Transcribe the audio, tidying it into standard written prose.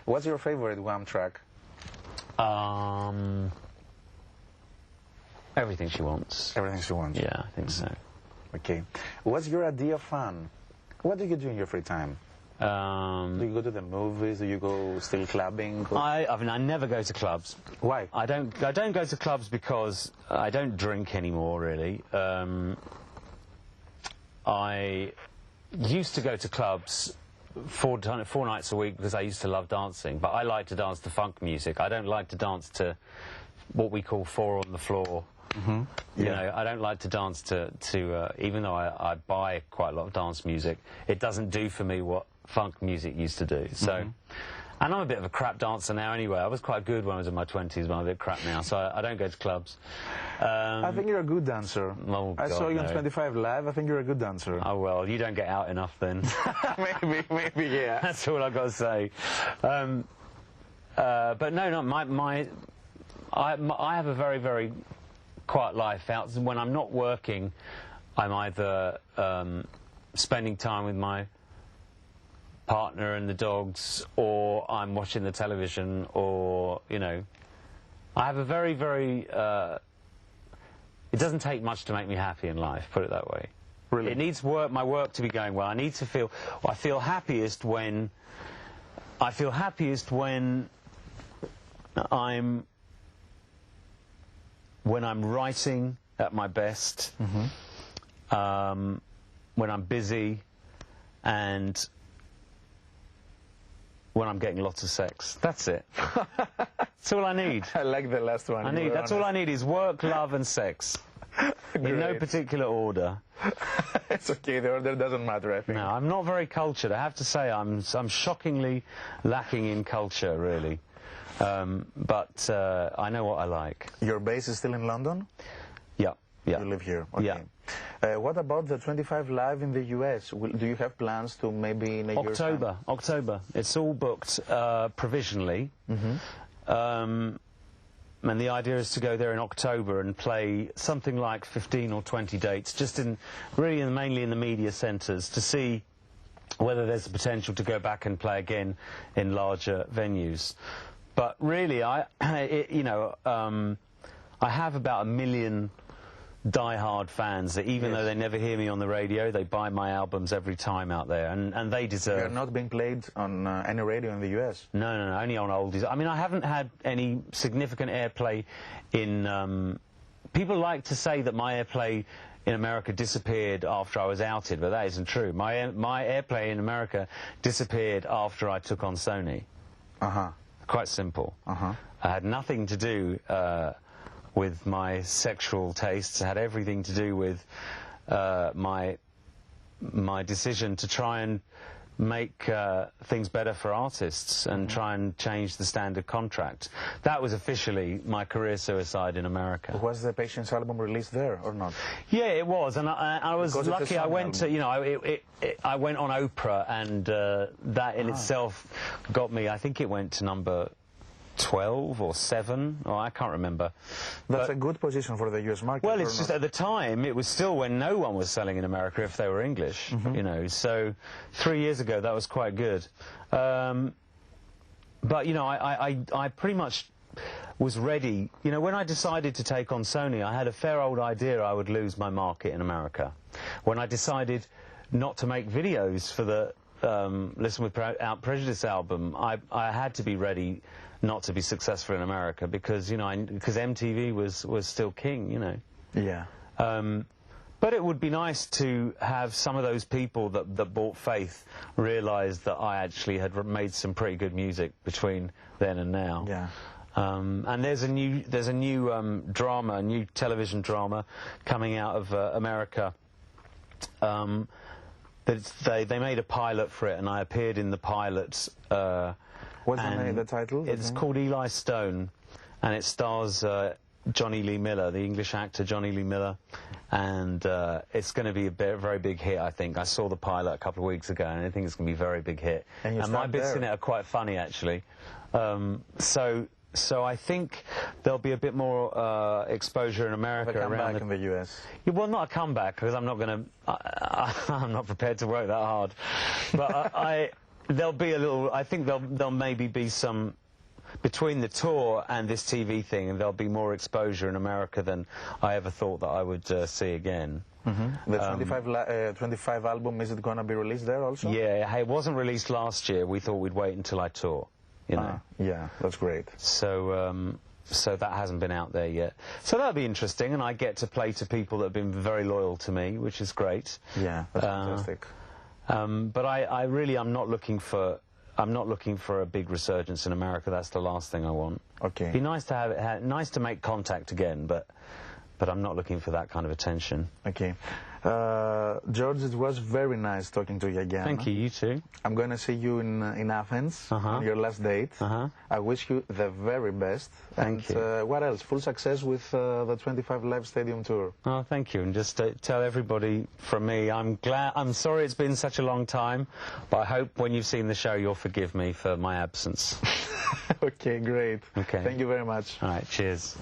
What's your favorite Wham track? Everything She Wants. Everything She Wants. Yeah, I think so. Okay. What's your idea of fun? What do you do in your free time? Do you go to the movies? Do you go still clubbing? I mean, I never go to clubs. Why? I don't go to clubs because I don't drink anymore, really. I used to go to clubs four nights a week because I used to love dancing, but I like to dance to funk music. I don't like to dance to what we call four on the floor. Mm-hmm. You know, I don't like to dance to even though I buy quite a lot of dance music, it doesn't do for me what funk music used to do. So, and I'm a bit of a crap dancer now anyway. I was quite good when I was in my 20s, but I'm a bit crap now, so I don't go to clubs. I think you're a good dancer. Oh, I saw you on 25 Live. I think you're a good dancer. Oh, well, you don't get out enough then. maybe, yeah. That's all I've got to say. But no, I have a very, very quiet life. When I'm not working, I'm either spending time with my partner and the dogs, or I'm watching the television, or, you know, I have a very, very, it doesn't take much to make me happy in life, put it that way. Really? It needs my work to be going well. I need to feel, I feel happiest when I'm writing at my best, when I'm busy, and when I'm getting lots of sex. That's it. That's all I need. I like the last one. That's all I need is work, love, and sex. In no particular order. It's okay, the order doesn't matter, I think. No, I'm not very cultured. I have to say I'm shockingly lacking in culture, really. But I know what I like. Your base is still in London? Yeah, yeah. You live here? Okay. Yeah. What about the 25 Live in the US? Do you have plans to maybe in a year's time? October. It's all booked provisionally. And the idea is to go there in October and play something like 15 or 20 dates, just mainly in the media centres, to see whether there's the potential to go back and play again in larger venues. But really, I have about 1 million die-hard fans that even though they never hear me on the radio, they buy my albums every time out there, and they deserve... They're not being played on any radio in the US? No, only on oldies. I mean, I haven't had any significant airplay in... people like to say that my airplay in America disappeared after I was outed, but that isn't true. My airplay in America disappeared after I took on Sony. Quite simple. I had nothing to do with my sexual tastes. It had everything to do with my decision to try and make things better for artists and try and change the standard contract. That was officially my career suicide in America. Was the Patience album released there or not? Yeah, it was, and I was lucky. I went to, I went on Oprah, and that in itself got me. I think it went to number 12 or 7, or I can't remember. That's a good position for the US market. Well, it's just at the time, it was still when no one was selling in America if they were English, you know, so 3 years ago that was quite good. But, you know, I pretty much was ready. You know, when I decided to take on Sony, I had a fair old idea I would lose my market in America. When I decided not to make videos for the Listen Without Prejudice album, I had to be ready not to be successful in America because, you know, because MTV was still king, you know. Yeah. But it would be nice to have some of those people that bought Faith realise that I actually had made some pretty good music between then and now. Yeah. And there's a new drama, a new television drama coming out of America. They made a pilot for it, and I appeared in the pilot. What's the title? It's called Eli Stone, and it stars Johnny Lee Miller, the English actor Johnny Lee Miller, and it's going to be a very big hit, I think. I saw the pilot a couple of weeks ago, and I think it's going to be a very big hit. And my bits in it are quite funny, actually. So I think there'll be a bit more exposure in America around in the US. Yeah, well, not a comeback because I'm not going to. I'm not prepared to work that hard. But there'll be a little. I think there'll maybe be some. Between the tour and this TV thing, and there'll be more exposure in America than I ever thought that I would see again. Mm-hmm. The 25 album, is it going to be released there also? Yeah, it wasn't released last year. We thought we'd wait until I tour, you know. Yeah, that's great. So, so that hasn't been out there yet. So that'll be interesting, and I get to play to people that have been very loyal to me, which is great. Yeah, that's fantastic. But I really, I'm not looking for a big resurgence in America. That's the last thing I want. Okay. It'd be nice to have nice to make contact again, but I'm not looking for that kind of attention. Okay. George, it was very nice talking to you again. Thank you, you too. I'm going to see you in Athens on your last date. I wish you the very best. Thank you. What else? Full success with the 25 Live Stadium Tour. Oh, thank you. And just tell everybody from me, I'm sorry it's been such a long time, but I hope when you've seen the show you'll forgive me for my absence. Okay, great. Okay. Thank you very much. All right, cheers.